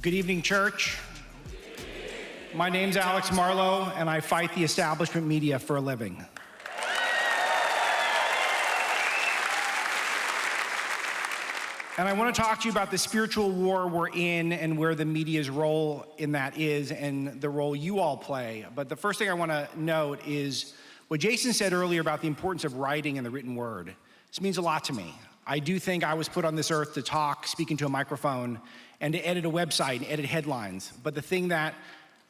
Good evening, church. My name's Alex Marlow, and I fight the establishment media for a living. And I want to talk to you about the spiritual war we're in and where the media's role in that is and the role you all play. But the first thing I want to note is what Jason said earlier about the importance of writing and the written word. This means a lot to me. I do think I was put on this earth to talk, speak into a microphone, and to edit a website and edit headlines. But the thing that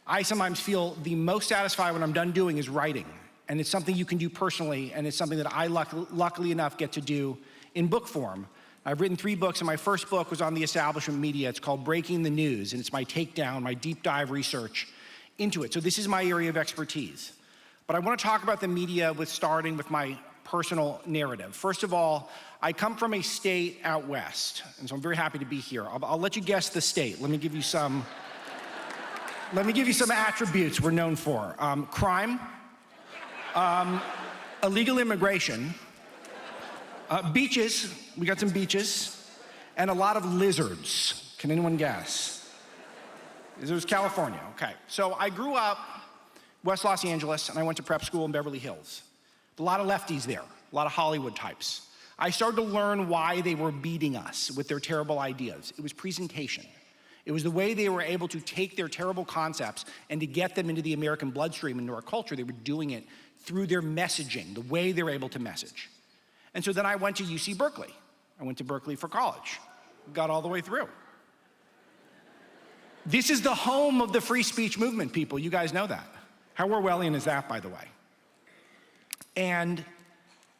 I sometimes feel the most satisfied when I'm done doing is writing. And it's something you can do personally, and it's something that I luckily enough get to do in book form. I've written 3 books, and my first book was on the establishment media. It's called Breaking the News, and it's my takedown, my deep dive research into it. So this is my area of expertise. But I want to talk about the media starting with my personal narrative. First of all, I come from a state out west, and so I'm very happy to be here. I'll let you guess the state. Let me give you some attributes we're known for. Crime, illegal immigration, beaches, we got some beaches, and a lot of lizards. Can anyone guess? It was California, okay. So I grew up West Los Angeles, and I went to prep school in Beverly Hills. A lot of lefties there, a lot of Hollywood types. I started to learn why they were beating us with their terrible ideas. It was presentation. It was the way they were able to take their terrible concepts and to get them into the American bloodstream, into our culture. They were doing it through their messaging, the way they were able to message. And so then I went to UC Berkeley. I went to Berkeley for college, got all the way through. This is the home of the free speech movement, people. You guys know that. How Orwellian is that, by the way? And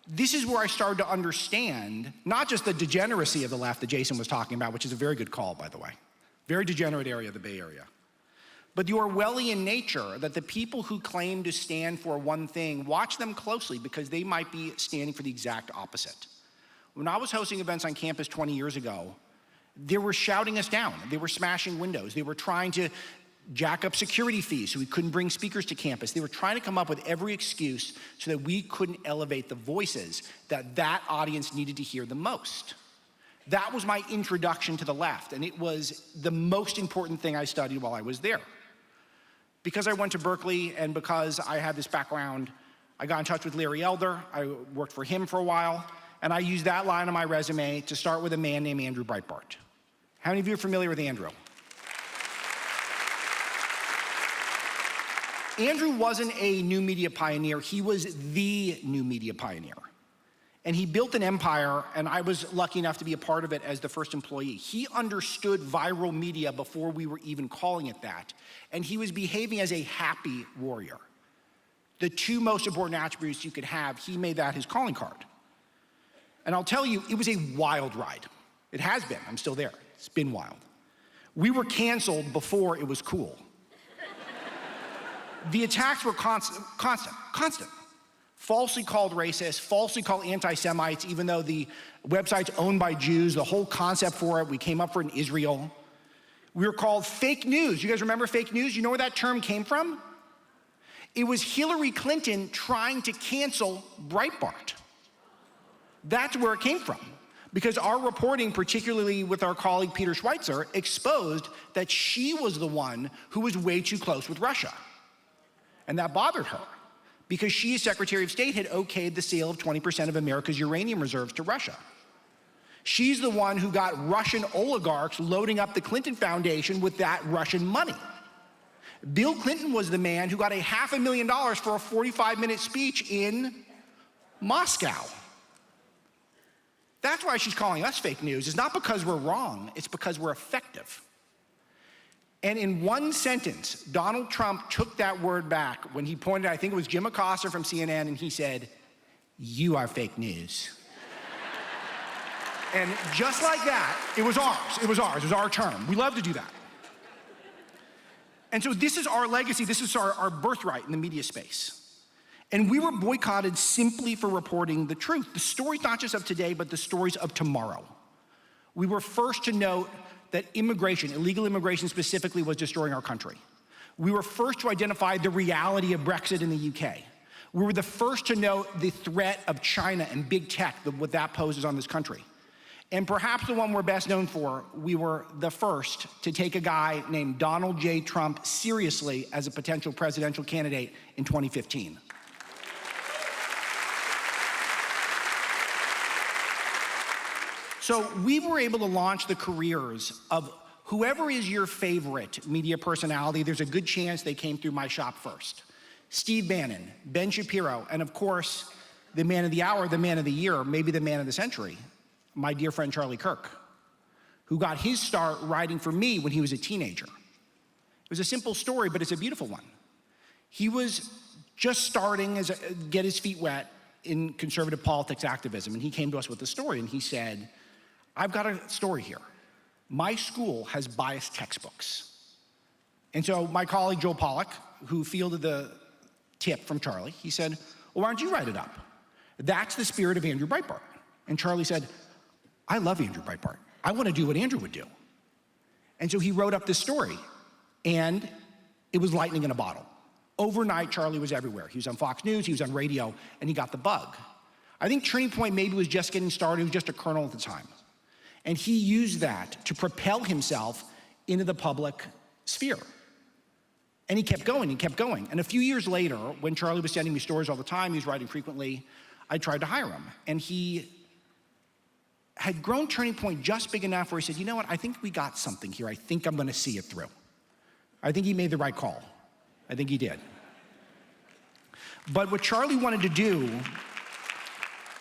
this is where I started to understand not just the degeneracy of the left that Jason was talking about, which is a very good call, by the way. Very degenerate area of the Bay Area. But the Orwellian nature that the people who claim to stand for one thing, watch them closely because they might be standing for the exact opposite. When I was hosting events on campus 20 years ago, they were shouting us down. They were smashing windows. They were trying to jack up security fees so we couldn't bring speakers to campus. They were trying to come up with every excuse so that we couldn't elevate the voices that audience needed to hear the most. That was my introduction to the left, and it was the most important thing I studied while I was there. Because I went to Berkeley and because I had this background, I got in touch with Larry Elder. I worked for him for a while, and I used that line on my resume to start with a man named Andrew Breitbart. How many of you are familiar with Andrew? Andrew wasn't a new media pioneer, he was the new media pioneer. And he built an empire, and I was lucky enough to be a part of it as the first employee. He understood viral media before we were even calling it that, and he was behaving as a happy warrior. The 2 most important attributes you could have, he made that his calling card. And I'll tell you, it was a wild ride. It has been, I'm still there, it's been wild. We were canceled before it was cool. The attacks were constant. Falsely called racist, falsely called anti-Semites, even though the website's owned by Jews, the whole concept for it, we came up for in Israel. We were called fake news. You guys remember fake news? You know where that term came from? It was Hillary Clinton trying to cancel Breitbart. That's where it came from. Because our reporting, particularly with our colleague Peter Schweitzer, exposed that she was the one who was way too close with Russia. And that bothered her, because she, as Secretary of State, had okayed the sale of 20% of America's uranium reserves to Russia. She's the one who got Russian oligarchs loading up the Clinton Foundation with that Russian money. Bill Clinton was the man who got $500,000 for a 45-minute speech in Moscow. That's why she's calling us fake news. It's not because we're wrong, it's because we're effective. And in one sentence, Donald Trump took that word back when he pointed, I think it was Jim Acosta from CNN, and he said, "You are fake news." And just like that, it was ours. It was our term. We love to do that. And so this is our legacy. This is our birthright in the media space. And we were boycotted simply for reporting the truth. The stories not just of today, but the stories of tomorrow. We were first to note that immigration, illegal immigration specifically, was destroying our country. We were first to identify the reality of Brexit in the UK. We were the first to note the threat of China and big tech, what that poses on this country. And perhaps the one we're best known for, we were the first to take a guy named Donald J. Trump seriously as a potential presidential candidate in 2015. So we were able to launch the careers of whoever is your favorite media personality. There's a good chance they came through my shop first. Steve Bannon, Ben Shapiro, and of course, the man of the hour, the man of the year, maybe the man of the century, my dear friend Charlie Kirk, who got his start writing for me when he was a teenager. It was a simple story, but it's a beautiful one. He was just starting to get his feet wet in conservative politics activism, and he came to us with a story, and he said, I've got a story here. My school has biased textbooks. And so my colleague Joel Pollack, who fielded the tip from Charlie, he said, well, why don't you write it up? That's the spirit of Andrew Breitbart. And Charlie said, I love Andrew Breitbart. I want to do what Andrew would do. And so he wrote up this story, and it was lightning in a bottle. Overnight, Charlie was everywhere. He was on Fox News, he was on radio, and he got the bug. I think Turning Point maybe was just getting started. It was just a kernel at the time. And he used that to propel himself into the public sphere. And he kept going and kept going. And a few years later, when Charlie was sending me stories all the time, he was writing frequently, I tried to hire him. And he had grown Turning Point just big enough where he said, you know what, I think we got something here. I think I'm gonna see it through. I think he made the right call. I think he did. But what Charlie wanted to do,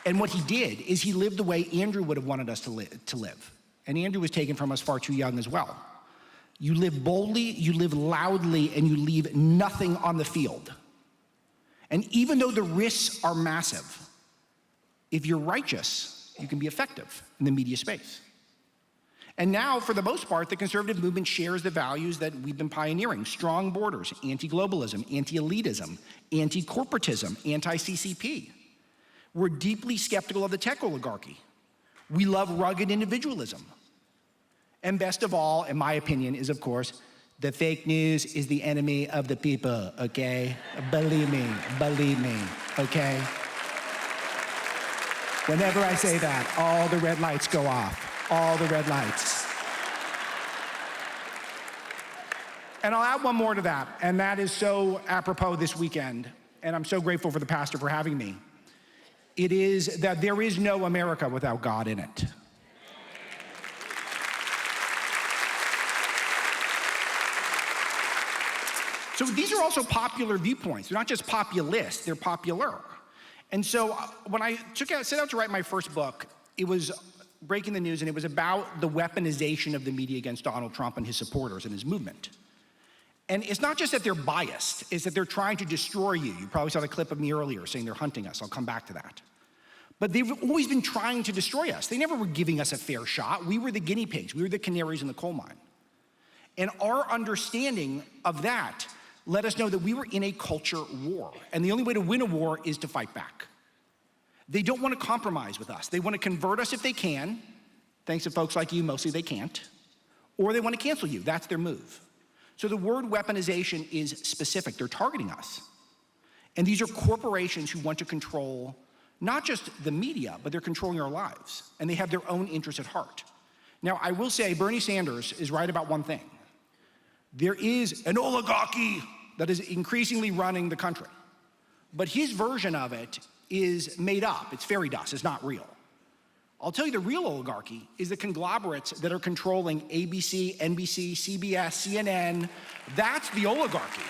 and what he did, is he lived the way Andrew would have wanted us to live. And Andrew was taken from us far too young as well. You live boldly, you live loudly, and you leave nothing on the field. And even though the risks are massive, if you're righteous, you can be effective in the media space. And now, for the most part, the conservative movement shares the values that we've been pioneering: strong borders, anti-globalism, anti-elitism, anti-corporatism, anti-CCP. We're deeply skeptical of the tech oligarchy. We love rugged individualism. And best of all, in my opinion, is of course, the fake news is the enemy of the people, okay? Believe me, okay? Whenever I say that, all the red lights go off, all the red lights. And I'll add one more to that, and that is so apropos this weekend, and I'm so grateful for the pastor for having me. It is that there is no America without God in it. So these are also popular viewpoints. They're not just populist, they're popular. And so when I set out to write my first book, it was breaking the news, and it was about the weaponization of the media against Donald Trump and his supporters and his movement. And it's not just that they're biased, it's that they're trying to destroy you. You probably saw the clip of me earlier saying they're hunting us. I'll come back to that. But they've always been trying to destroy us. They never were giving us a fair shot. We were the guinea pigs. We were the canaries in the coal mine. And our understanding of that let us know that we were in a culture war. And the only way to win a war is to fight back. They don't want to compromise with us. They want to convert us if they can. Thanks to folks like you, mostly they can't. Or they want to cancel you. That's their move. So the word weaponization is specific. They're targeting us. And these are corporations who want to control not just the media, but they're controlling our lives. And they have their own interests at heart. Now, I will say Bernie Sanders is right about one thing. There is an oligarchy that is increasingly running the country. But his version of it is made up. It's fairy dust. It's not real. I'll tell you, the real oligarchy is the conglomerates that are controlling ABC, NBC, CBS, CNN. That's the oligarchy.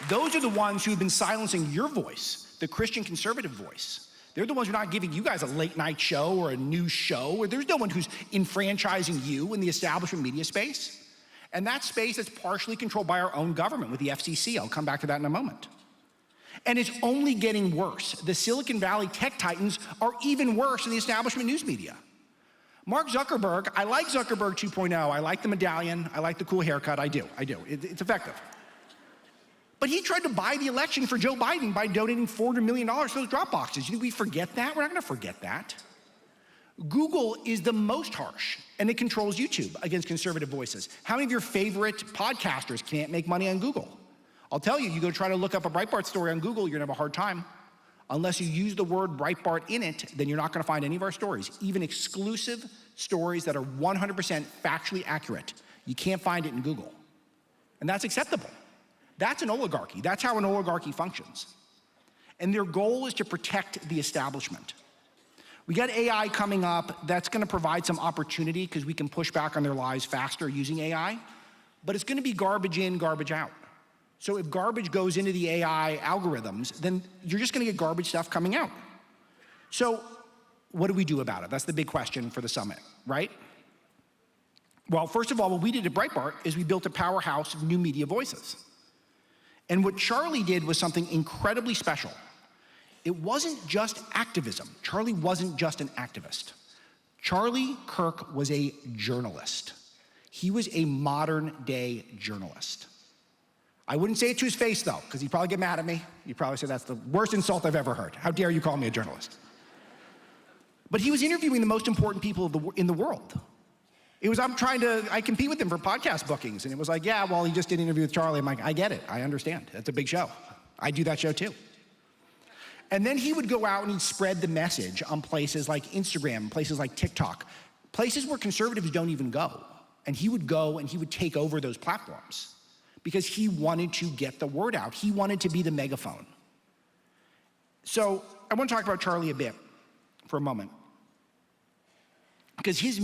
Those are the ones who have been silencing your voice, the Christian conservative voice. They're the ones who are not giving you guys a late night show or a news show, or there's no one who's enfranchising you in the establishment media space. And that space is partially controlled by our own government with the FCC. I'll come back to that in a moment. And it's only getting worse. The Silicon Valley tech titans are even worse than the establishment news media. Mark Zuckerberg, I like Zuckerberg 2.0. I like the medallion. I like the cool haircut. I do. It's effective. But he tried to buy the election for Joe Biden by donating $400 million to those drop boxes. You think we forget that? We're not gonna forget that. Google is the most harsh, and it controls YouTube against conservative voices. How many of your favorite podcasters can't make money on Google? I'll tell you, you go try to look up a Breitbart story on Google, you're gonna have a hard time. Unless you use the word Breitbart in it, then you're not gonna find any of our stories, even exclusive stories that are 100% factually accurate. You can't find it in Google. And that's acceptable. That's an oligarchy. That's how an oligarchy functions. And their goal is to protect the establishment. We got AI coming up. That's gonna provide some opportunity because we can push back on their lies faster using AI, but it's gonna be garbage in, garbage out. So if garbage goes into the AI algorithms, then you're just gonna get garbage stuff coming out. So what do we do about it? That's the big question for the summit, right? Well, first of all, what we did at Breitbart is we built a powerhouse of new media voices. And what Charlie did was something incredibly special. It wasn't just activism. Charlie wasn't just an activist. Charlie Kirk was a journalist. He was a modern day journalist. I wouldn't say it to his face though, because he'd probably get mad at me. He'd probably say that's the worst insult I've ever heard. How dare you call me a journalist? But he was interviewing the most important people in the world. It was, I compete with him for podcast bookings. And it was like, yeah, well, he just did an interview with Charlie. I'm like, I get it, I understand. That's a big show. I do that show too. And then he would go out and he'd spread the message on places like Instagram, places like TikTok, places where conservatives don't even go. And he would go and he would take over those platforms because he wanted to get the word out. He wanted to be the megaphone. So I want to talk about Charlie a bit for a moment, because his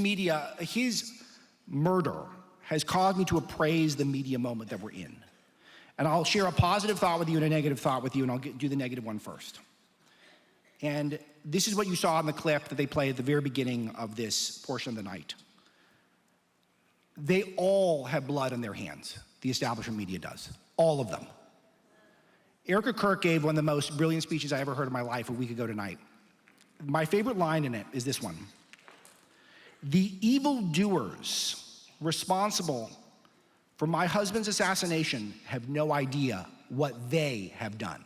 murder has caused me to appraise the media moment that we're in. And I'll share a positive thought with you and a negative thought with you, and I'll do the negative one first. And this is what you saw in the clip that they played at the very beginning of this portion of the night. They all have blood on their hands. The establishment media does. All of them. Erica Kirk gave one of the most brilliant speeches I ever heard in my life a week ago tonight. My favorite line in it is this one. The evildoers responsible for my husband's assassination have no idea what they have done.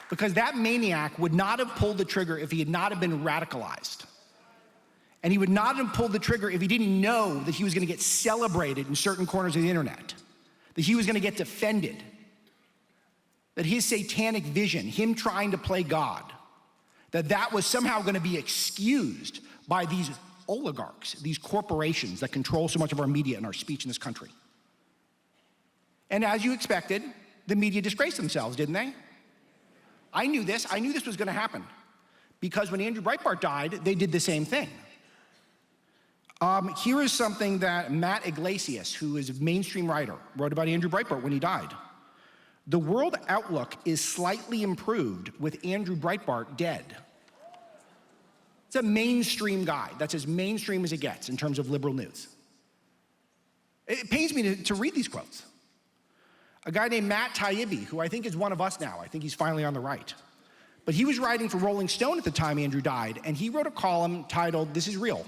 Because that maniac would not have pulled the trigger if he had not have been radicalized. And he would not have pulled the trigger if he didn't know that he was gonna get celebrated in certain corners of the internet, that he was gonna get defended, that his satanic vision, him trying to play God, that was somehow gonna be excused by these oligarchs, these corporations that control so much of our media and our speech in this country. And as you expected, the media disgraced themselves, didn't they? I knew this was gonna happen, because when Andrew Breitbart died, they did the same thing. Here is something that Matt Iglesias, who is a mainstream writer, wrote about Andrew Breitbart when he died. The world outlook is slightly improved with Andrew Breitbart dead. It's a mainstream guy. That's as mainstream as it gets in terms of liberal news. It pains me to read these quotes. A guy named Matt Taibbi, who I think is one of us now. I think he's finally on the right. But he was writing for Rolling Stone at the time Andrew died, and he wrote a column titled, "This is Real."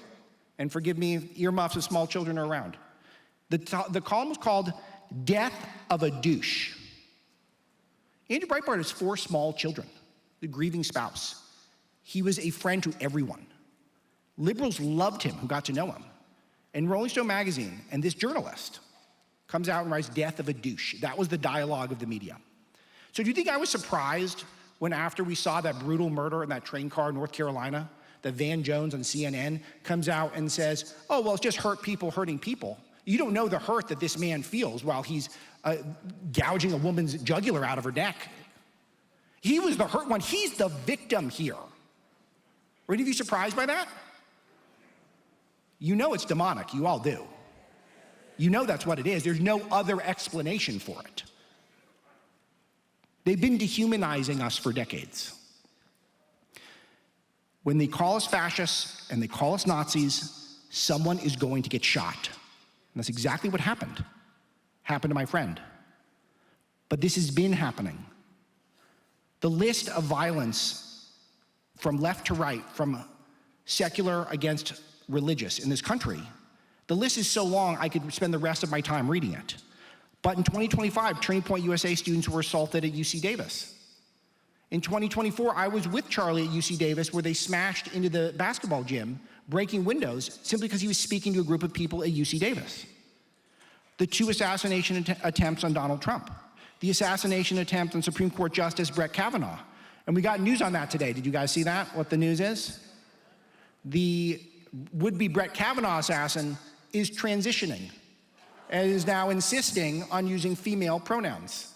And forgive me, earmuffs if small children are around. The column was called "Death of a Douche." Andrew Breitbart has 4 small children, the grieving spouse. He was a friend to everyone. Liberals loved him who got to know him. And Rolling Stone magazine, and this journalist comes out and writes "Death of a Douche." That was the dialogue of the media. So do you think I was surprised when, after we saw that brutal murder in that train car in North Carolina, that Van Jones on CNN comes out and says, oh, well, it's just hurt people hurting people. You don't know the hurt that this man feels while he's gouging a woman's jugular out of her neck. He was the hurt one. He's the victim here. Were any of you surprised by that? You know it's demonic. You all do. You know that's what it is. There's no other explanation for it. They've been dehumanizing us for decades. When they call us fascists and they call us Nazis, someone is going to get shot. And that's exactly what happened. Happened to my friend. But this has been happening. The list of violence from left to right, from secular against religious in this country, the list is so long I could spend the rest of my time reading it. But in 2025, Turning Point USA students were assaulted at UC Davis. In 2024, I was with Charlie at UC Davis where they smashed into the basketball gym, breaking windows simply because he was speaking to a group of people at UC Davis. the 2 assassination attempts on Donald Trump, the assassination attempt on Supreme Court Justice Brett Kavanaugh. And we got news on that today. Did you guys see that, what the news is? The would-be Brett Kavanaugh assassin is transitioning and is now insisting on using female pronouns.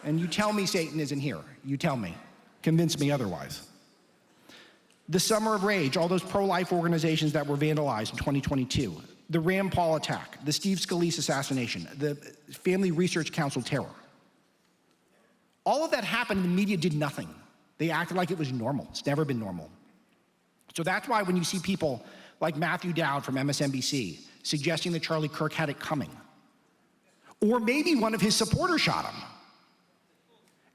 And you tell me Satan isn't here. You tell me. Convince me otherwise. The Summer of Rage, all those pro-life organizations that were vandalized in 2022, the Rand Paul attack, the Steve Scalise assassination, the Family Research Council terror. All of that happened and the media did nothing. They acted like it was normal. It's never been normal. So that's why when you see people like Matthew Dowd from MSNBC suggesting that Charlie Kirk had it coming, or maybe one of his supporters shot him,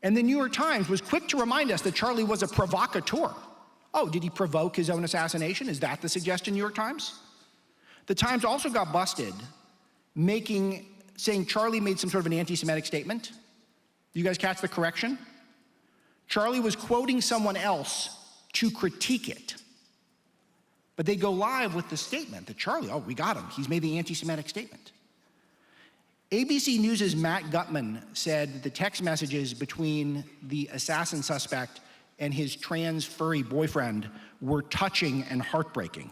and the New York Times was quick to remind us that Charlie was a provocateur. Oh, did he provoke his own assassination? Is that the suggestion, New York Times? The Times also got busted saying Charlie made some sort of an anti-Semitic statement. You guys catch the correction? Charlie was quoting someone else to critique it. But they go live with the statement that Charlie, oh, we got him. He's made the anti-Semitic statement. ABC News' Matt Gutman said the text messages between the assassin suspect and his trans furry boyfriend were touching and heartbreaking.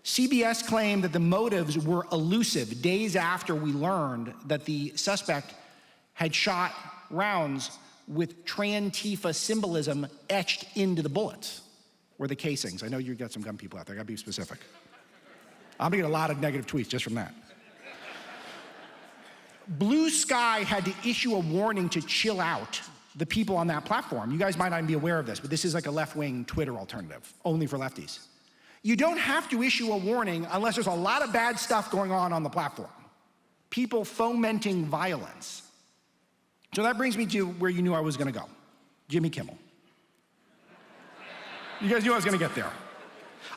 CBS claimed that the motives were elusive days after we learned that the suspect had shot rounds with Trantifa symbolism etched into the bullets, or the casings. I know you got some gun people out there, I gotta be specific. I'm gonna get a lot of negative tweets just from that. Blue Sky had to issue a warning to chill out the people on that platform. You guys might not even be aware of this, but this is like a left-wing Twitter alternative, only for lefties. You don't have to issue a warning unless there's a lot of bad stuff going on the platform. People fomenting violence. So that brings me to where you knew I was gonna go. Jimmy Kimmel. You guys knew I was gonna get there.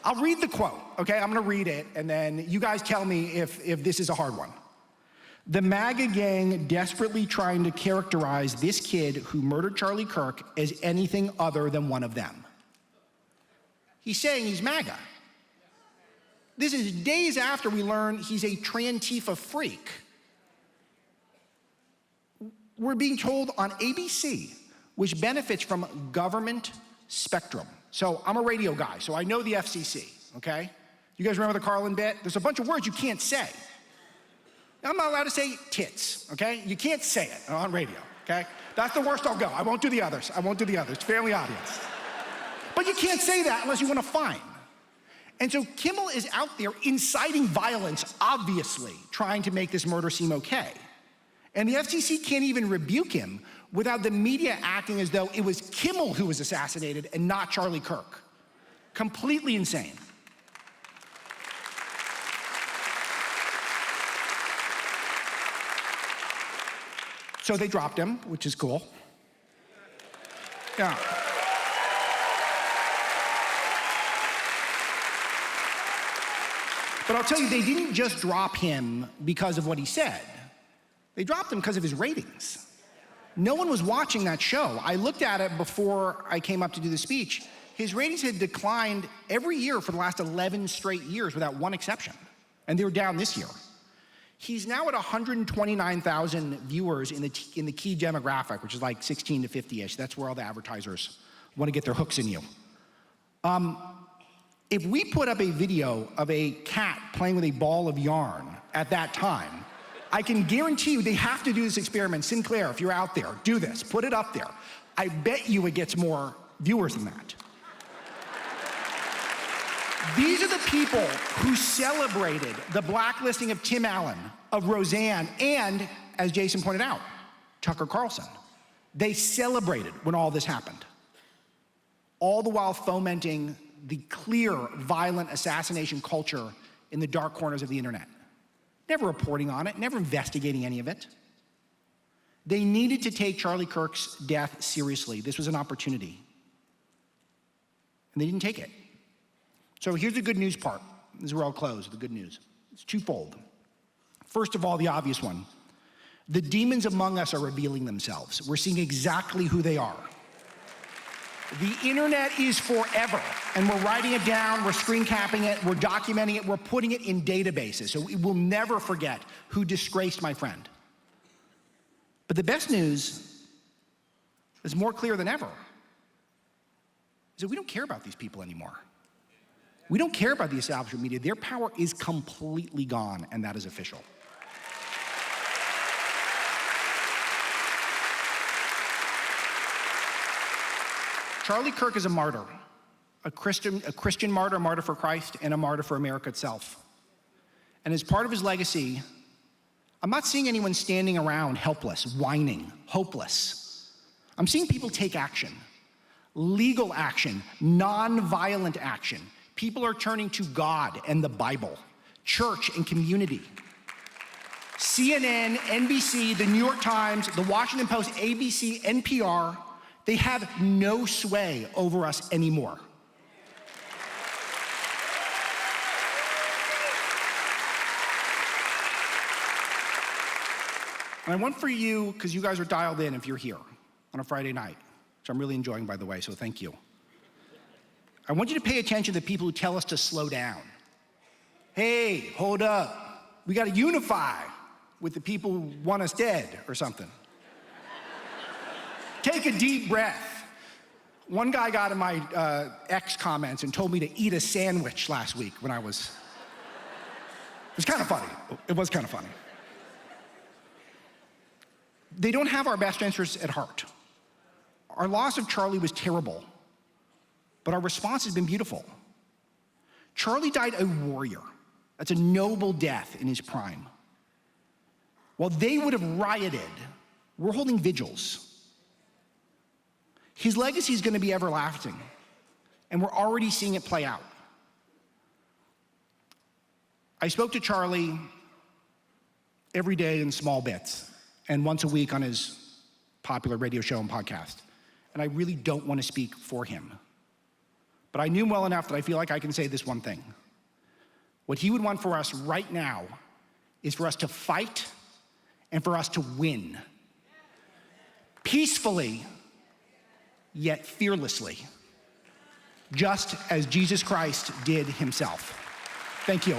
I'll read the quote, okay? I'm gonna read it, and then you guys tell me if this is a hard one. The MAGA gang desperately trying to characterize this kid who murdered Charlie Kirk as anything other than one of them. He's saying he's MAGA. This is days after we learn he's a Trantifa freak. We're being told on ABC, which benefits from government spectrum. So I'm a radio guy, so I know the FCC, okay? You guys remember the Carlin bit? There's a bunch of words you can't say. I'm not allowed to say tits, okay? You can't say it on radio, okay? That's the worst I'll go. I won't do the others. It's family audience. But you can't say that unless you want a fine. And so Kimmel is out there inciting violence, obviously, trying to make this murder seem okay. And the FCC can't even rebuke him without the media acting as though it was Kimmel who was assassinated and not Charlie Kirk. Completely insane. So they dropped him, which is cool. Yeah. But I'll tell you, they didn't just drop him because of what he said. They dropped him because of his ratings. No one was watching that show. I looked at it before I came up to do the speech. His ratings had declined every year for the last 11 straight years without one exception. And they were down this year. He's now at 129,000 viewers in the key demographic, which is like 16 to 50-ish. That's where all the advertisers want to get their hooks in you. If we put up a video of a cat playing with a ball of yarn at that time, I can guarantee you they have to do this experiment. Sinclair, if you're out there, do this, put it up there. I bet you it gets more viewers than that. These are the people who celebrated the blacklisting of Tim Allen, of Roseanne, and, as Jason pointed out, Tucker Carlson. They celebrated when all this happened. All the while fomenting the clear, violent assassination culture in the dark corners of the internet. Never reporting on it, never investigating any of it. They needed to take Charlie Kirk's death seriously. This was an opportunity. And they didn't take it. So here's the good news part. This is where I'll close, the good news. It's twofold. First of all, the obvious one. The demons among us are revealing themselves. We're seeing exactly who they are. The internet is forever, and we're writing it down, we're screen capping it, we're documenting it, we're putting it in databases, so we will never forget who disgraced my friend. But the best news is more clear than ever, is that we don't care about these people anymore. We don't care about the establishment media. Their power is completely gone, and that is official. Charlie Kirk is a martyr, a Christian martyr, a martyr for Christ, and a martyr for America itself. And as part of his legacy, I'm not seeing anyone standing around helpless, whining, hopeless. I'm seeing people take action, legal action, non-violent action. People are turning to God and the Bible, church and community. CNN, NBC, the New York Times, the Washington Post, ABC, NPR, they have no sway over us anymore. And I want for you, because you guys are dialed in if you're here on a Friday night, which I'm really enjoying, by the way, so thank you. I want you to pay attention to the people who tell us to slow down. Hey, hold up. We got to unify with the people who want us dead or something. Take a deep breath. One guy got in my X comments and told me to eat a sandwich last week when it was kind of funny. It was kind of funny. They don't have our best interests at heart. Our loss of Charlie was terrible, but our response has been beautiful. Charlie died a warrior. That's a noble death in his prime. While they would have rioted, we're holding vigils. His legacy is going to be everlasting, and we're already seeing it play out. I spoke to Charlie every day in small bits, and once a week on his popular radio show and podcast, and I really don't want to speak for him. But I knew him well enough that I feel like I can say this one thing. What he would want for us right now is for us to fight and for us to win. Peacefully, yet fearlessly, just as Jesus Christ did himself. Thank you.